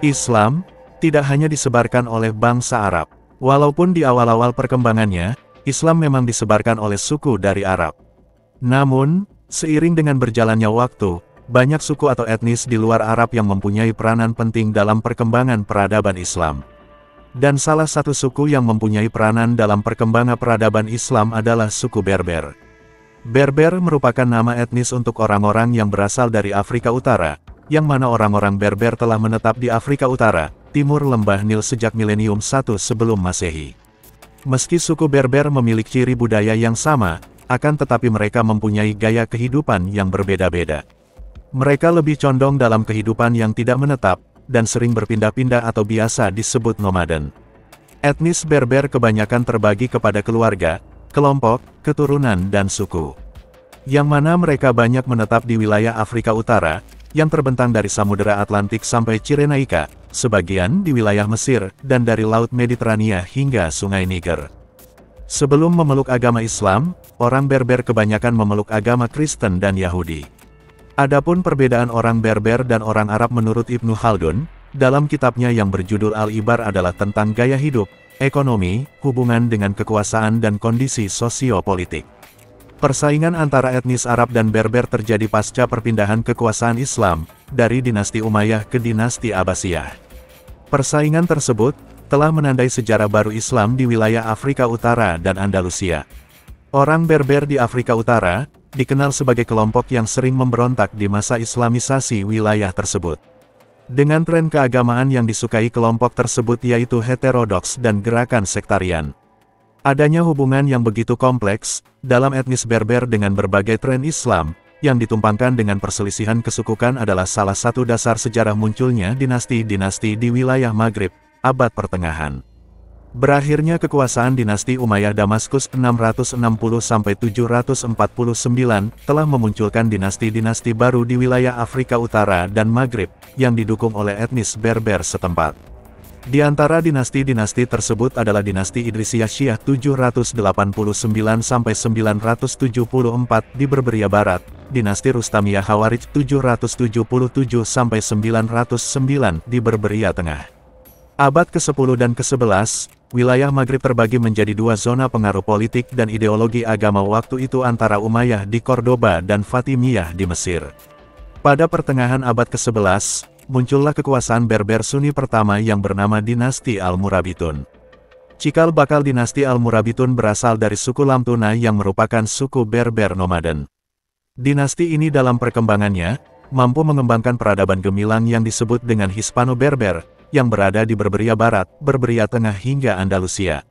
Islam tidak hanya disebarkan oleh bangsa Arab. Walaupun di awal-awal perkembangannya, Islam memang disebarkan oleh suku dari Arab. Namun, seiring dengan berjalannya waktu, banyak suku atau etnis di luar Arab yang mempunyai peranan penting dalam perkembangan peradaban Islam. Dan salah satu suku yang mempunyai peranan dalam perkembangan peradaban Islam adalah suku Berber. Berber merupakan nama etnis untuk orang-orang yang berasal dari Afrika Utara, yang mana orang-orang Berber telah menetap di Afrika Utara, timur lembah Nil sejak milenium 1 sebelum Masehi. Meski suku Berber memiliki ciri budaya yang sama, akan tetapi mereka mempunyai gaya kehidupan yang berbeda-beda. Mereka lebih condong dalam kehidupan yang tidak menetap, dan sering berpindah-pindah atau biasa disebut nomaden. Etnis Berber kebanyakan terbagi kepada keluarga, kelompok, keturunan dan suku. Yang mana mereka banyak menetap di wilayah Afrika Utara, yang terbentang dari Samudera Atlantik sampai Cirenaica, sebagian di wilayah Mesir, dan dari Laut Mediterania hingga Sungai Niger. Sebelum memeluk agama Islam, orang Berber kebanyakan memeluk agama Kristen dan Yahudi. Adapun perbedaan orang Berber dan orang Arab menurut Ibnu Khaldun, dalam kitabnya yang berjudul Al-Ibar adalah tentang gaya hidup, ekonomi, hubungan dengan kekuasaan dan kondisi sosiopolitik. Persaingan antara etnis Arab dan Berber terjadi pasca perpindahan kekuasaan Islam, dari dinasti Umayyah ke dinasti Abbasiyah. Persaingan tersebut, telah menandai sejarah baru Islam di wilayah Afrika Utara dan Andalusia. Orang Berber di Afrika Utara, dikenal sebagai kelompok yang sering memberontak di masa Islamisasi wilayah tersebut. Dengan tren keagamaan yang disukai kelompok tersebut yaitu heterodoks dan gerakan sektarian. Adanya hubungan yang begitu kompleks, dalam etnis Berber dengan berbagai tren Islam, yang ditumpangkan dengan perselisihan kesukukan adalah salah satu dasar sejarah munculnya dinasti-dinasti di wilayah Maghrib, abad pertengahan. Berakhirnya kekuasaan dinasti Umayyah Damaskus 660–749 telah memunculkan dinasti-dinasti baru di wilayah Afrika Utara dan Maghrib, yang didukung oleh etnis Berber setempat. Di antara dinasti-dinasti tersebut adalah dinasti Idrisiyah Syiah 789–974 di Berberia Barat, dinasti Rustamiyah Khawarij 777–909 di Berberia Tengah. Abad ke-10 dan ke-11, wilayah Maghrib terbagi menjadi dua zona pengaruh politik dan ideologi agama waktu itu antara Umayyah di Cordoba dan Fatimiyah di Mesir. Pada pertengahan abad ke-11, muncullah kekuasaan Berber Sunni pertama yang bernama dinasti Al-Murabitun. Cikal bakal dinasti Al-Murabitun berasal dari suku Lamtuna yang merupakan suku Berber nomaden. Dinasti ini dalam perkembangannya, mampu mengembangkan peradaban gemilang yang disebut dengan Hispano-Berber, yang berada di Berberia Barat, Berberia Tengah hingga Andalusia.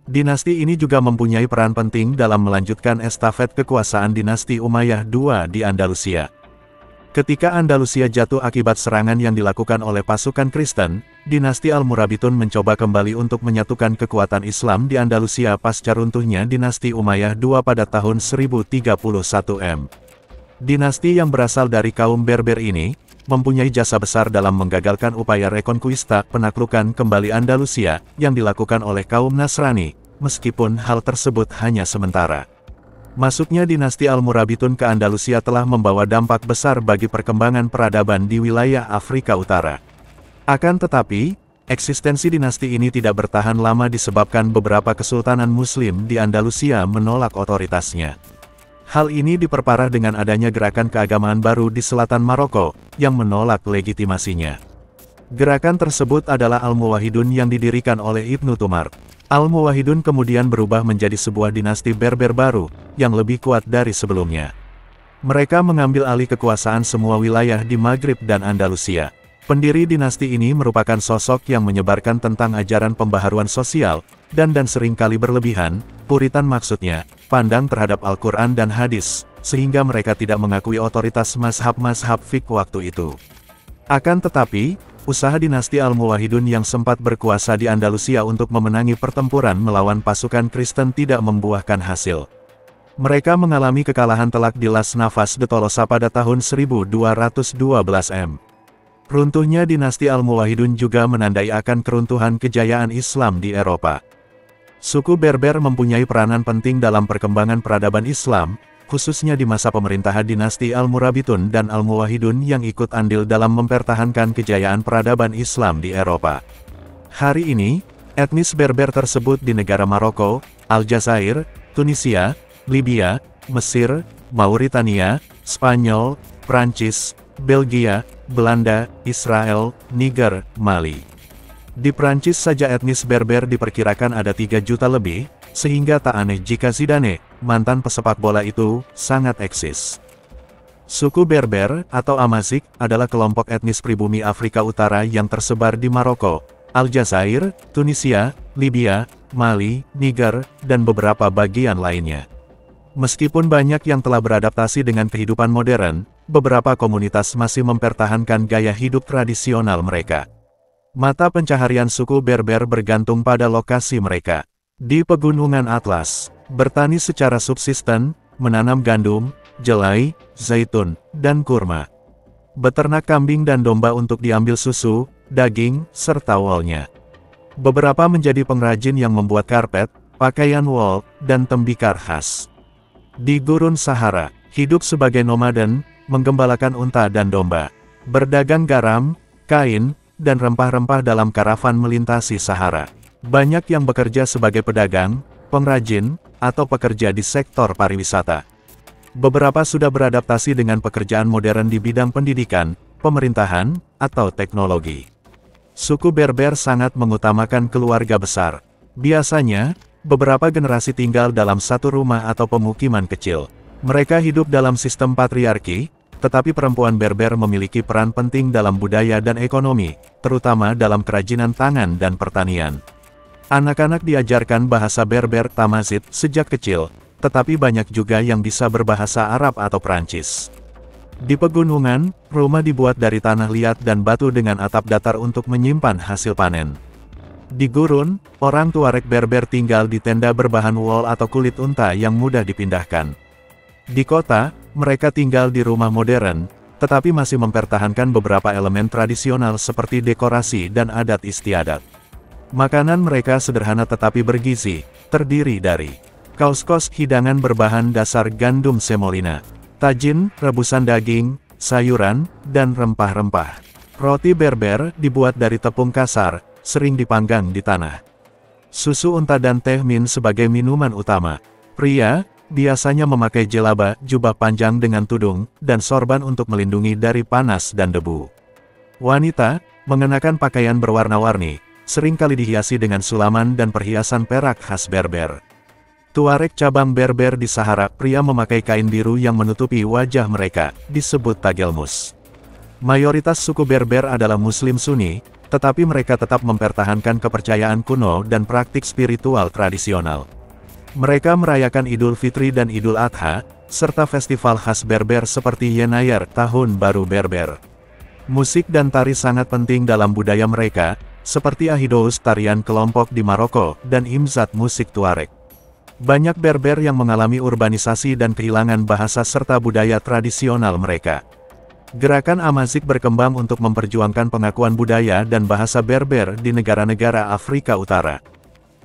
Dinasti ini juga mempunyai peran penting dalam melanjutkan estafet kekuasaan dinasti Umayyah II di Andalusia. Ketika Andalusia jatuh akibat serangan yang dilakukan oleh pasukan Kristen, dinasti Al-Murabitun mencoba kembali untuk menyatukan kekuatan Islam di Andalusia pasca runtuhnya dinasti Umayyah II pada tahun 1031 m. Dinasti yang berasal dari kaum Berber ini, mempunyai jasa besar dalam menggagalkan upaya rekonkuista penaklukan kembali Andalusia, yang dilakukan oleh kaum Nasrani, meskipun hal tersebut hanya sementara. Masuknya dinasti Al-Murabitun ke Andalusia telah membawa dampak besar bagi perkembangan peradaban di wilayah Afrika Utara. Akan tetapi, eksistensi dinasti ini tidak bertahan lama disebabkan beberapa kesultanan Muslim di Andalusia menolak otoritasnya. Hal ini diperparah dengan adanya gerakan keagamaan baru di selatan Maroko, yang menolak legitimasinya. Gerakan tersebut adalah Al-Muwahhidun yang didirikan oleh Ibnu Tumar. Al-Muwahhidun kemudian berubah menjadi sebuah dinasti Berber baru, yang lebih kuat dari sebelumnya. Mereka mengambil alih kekuasaan semua wilayah di Maghrib dan Andalusia. Pendiri dinasti ini merupakan sosok yang menyebarkan tentang ajaran pembaharuan sosial, dan seringkali berlebihan, puritan maksudnya, pandang terhadap Al-Quran dan hadis, sehingga mereka tidak mengakui otoritas mazhab-mazhab fiqh waktu itu. Akan tetapi, usaha dinasti Al-Muwahhidun yang sempat berkuasa di Andalusia untuk memenangi pertempuran melawan pasukan Kristen tidak membuahkan hasil. Mereka mengalami kekalahan telak di Las Navas de Tolosa pada tahun 1212 m. Runtuhnya dinasti Al-Muwahhidun juga menandai akan keruntuhan kejayaan Islam di Eropa. Suku Berber mempunyai peranan penting dalam perkembangan peradaban Islam, khususnya di masa pemerintahan dinasti Al-Murabitun dan Al-Muwahhidun yang ikut andil dalam mempertahankan kejayaan peradaban Islam di Eropa. Hari ini, etnis Berber tersebut di negara Maroko, Aljazair, Tunisia, Libya, Mesir, Mauritania, Spanyol, Prancis, Belgia, Belanda, Israel, Niger, Mali. Di Prancis saja etnis Berber diperkirakan ada 3 juta lebih, sehingga tak aneh jika Zidane, mantan pesepak bola itu, sangat eksis. Suku Berber, atau Amazigh, adalah kelompok etnis pribumi Afrika Utara yang tersebar di Maroko, Aljazair, Tunisia, Libya, Mali, Niger, dan beberapa bagian lainnya. Meskipun banyak yang telah beradaptasi dengan kehidupan modern, beberapa komunitas masih mempertahankan gaya hidup tradisional mereka. Mata pencaharian suku Berber bergantung pada lokasi mereka. Di Pegunungan Atlas, bertani secara subsisten, menanam gandum, jelai, zaitun, dan kurma. Beternak kambing dan domba untuk diambil susu, daging, serta wolnya. Beberapa menjadi pengrajin yang membuat karpet, pakaian wol, dan tembikar khas. Di Gurun Sahara, hidup sebagai nomaden, menggembalakan unta dan domba. Berdagang garam, kain, dan rempah-rempah dalam karavan melintasi Sahara. Banyak yang bekerja sebagai pedagang, pengrajin, atau pekerja di sektor pariwisata. Beberapa sudah beradaptasi dengan pekerjaan modern di bidang pendidikan, pemerintahan, atau teknologi. Suku Berber sangat mengutamakan keluarga besar. Biasanya, beberapa generasi tinggal dalam satu rumah atau pemukiman kecil. Mereka hidup dalam sistem patriarki, tetapi perempuan Berber memiliki peran penting dalam budaya dan ekonomi, terutama dalam kerajinan tangan dan pertanian. Anak-anak diajarkan bahasa Berber Tamazigh sejak kecil, tetapi banyak juga yang bisa berbahasa Arab atau Prancis. Di pegunungan, rumah dibuat dari tanah liat dan batu dengan atap datar untuk menyimpan hasil panen. Di gurun, orang Tuareg Berber tinggal di tenda berbahan wol atau kulit unta yang mudah dipindahkan. Di kota, mereka tinggal di rumah modern, tetapi masih mempertahankan beberapa elemen tradisional seperti dekorasi dan adat istiadat. Makanan mereka sederhana tetapi bergizi, terdiri dari kaus-kaus hidangan berbahan dasar gandum semolina, tajin, rebusan daging, sayuran, dan rempah-rempah. Roti Berber dibuat dari tepung kasar, sering dipanggang di tanah. Susu unta dan teh min sebagai minuman utama. Pria, biasanya memakai jelaba, jubah panjang dengan tudung, dan sorban untuk melindungi dari panas dan debu. Wanita, mengenakan pakaian berwarna-warni, seringkali dihiasi dengan sulaman dan perhiasan perak khas Berber. Tuareg cabang Berber di Sahara, pria memakai kain biru yang menutupi wajah mereka, disebut tagelmus. Mayoritas suku Berber adalah Muslim Sunni, tetapi mereka tetap mempertahankan kepercayaan kuno dan praktik spiritual tradisional. Mereka merayakan Idul Fitri dan Idul Adha, serta festival khas Berber seperti Yenayar, Tahun Baru Berber. Musik dan tari sangat penting dalam budaya mereka, seperti Ahidous, tarian kelompok di Maroko, dan Imzat, musik Tuareg. Banyak Berber yang mengalami urbanisasi dan kehilangan bahasa serta budaya tradisional mereka. Gerakan Amazigh berkembang untuk memperjuangkan pengakuan budaya dan bahasa Berber di negara-negara Afrika Utara.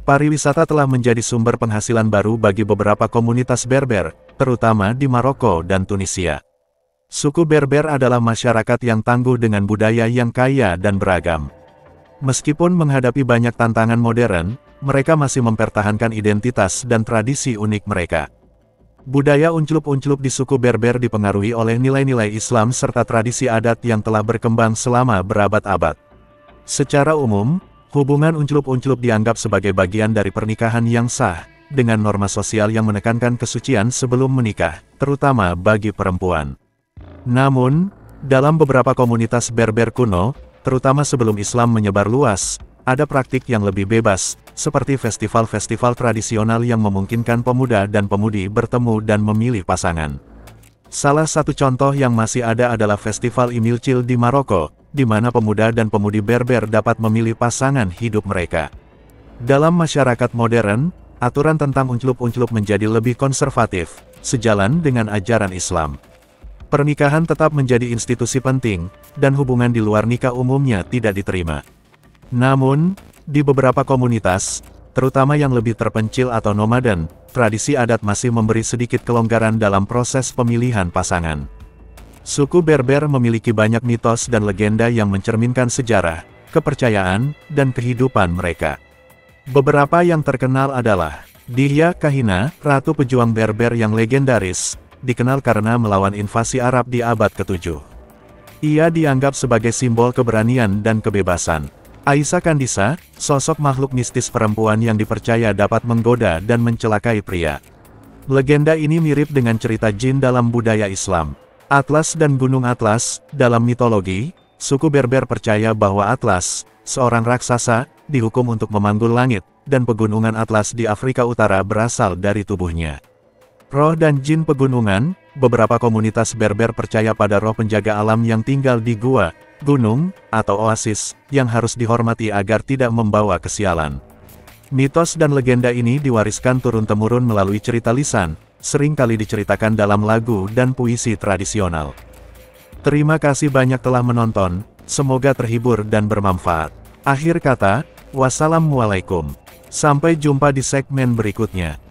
Pariwisata telah menjadi sumber penghasilan baru bagi beberapa komunitas Berber, terutama di Maroko dan Tunisia. Suku Berber adalah masyarakat yang tangguh dengan budaya yang kaya dan beragam. Meskipun menghadapi banyak tantangan modern, mereka masih mempertahankan identitas dan tradisi unik mereka. Budaya unclup-unclup di suku Berber dipengaruhi oleh nilai-nilai Islam serta tradisi adat yang telah berkembang selama berabad-abad. Secara umum, hubungan unclup-unclup dianggap sebagai bagian dari pernikahan yang sah, dengan norma sosial yang menekankan kesucian sebelum menikah, terutama bagi perempuan. Namun, dalam beberapa komunitas Berber kuno, terutama sebelum Islam menyebar luas, ada praktik yang lebih bebas, seperti festival-festival tradisional yang memungkinkan pemuda dan pemudi bertemu dan memilih pasangan. Salah satu contoh yang masih ada adalah Festival Imilcil di Maroko, di mana pemuda dan pemudi Berber dapat memilih pasangan hidup mereka. Dalam masyarakat modern, aturan tentang unclup-unclup menjadi lebih konservatif, sejalan dengan ajaran Islam. Pernikahan tetap menjadi institusi penting, dan hubungan di luar nikah umumnya tidak diterima. Namun, di beberapa komunitas, terutama yang lebih terpencil atau nomaden, tradisi adat masih memberi sedikit kelonggaran dalam proses pemilihan pasangan. Suku Berber memiliki banyak mitos dan legenda yang mencerminkan sejarah, kepercayaan, dan kehidupan mereka. Beberapa yang terkenal adalah Dihya Kahina, ratu pejuang Berber yang legendaris, dikenal karena melawan invasi Arab di abad ke-7. Ia dianggap sebagai simbol keberanian dan kebebasan. Aisyah Kandisa, sosok makhluk mistis perempuan yang dipercaya dapat menggoda dan mencelakai pria. Legenda ini mirip dengan cerita jin dalam budaya Islam. Atlas dan Gunung Atlas, dalam mitologi, suku Berber percaya bahwa Atlas, seorang raksasa, dihukum untuk memanggul langit, dan pegunungan Atlas di Afrika Utara berasal dari tubuhnya. Roh dan jin pegunungan, beberapa komunitas Berber percaya pada roh penjaga alam yang tinggal di gua, gunung, atau oasis, yang harus dihormati agar tidak membawa kesialan. Mitos dan legenda ini diwariskan turun-temurun melalui cerita lisan, sering kali diceritakan dalam lagu dan puisi tradisional. Terima kasih banyak telah menonton, semoga terhibur dan bermanfaat. Akhir kata, wassalamualaikum. Sampai jumpa di segmen berikutnya.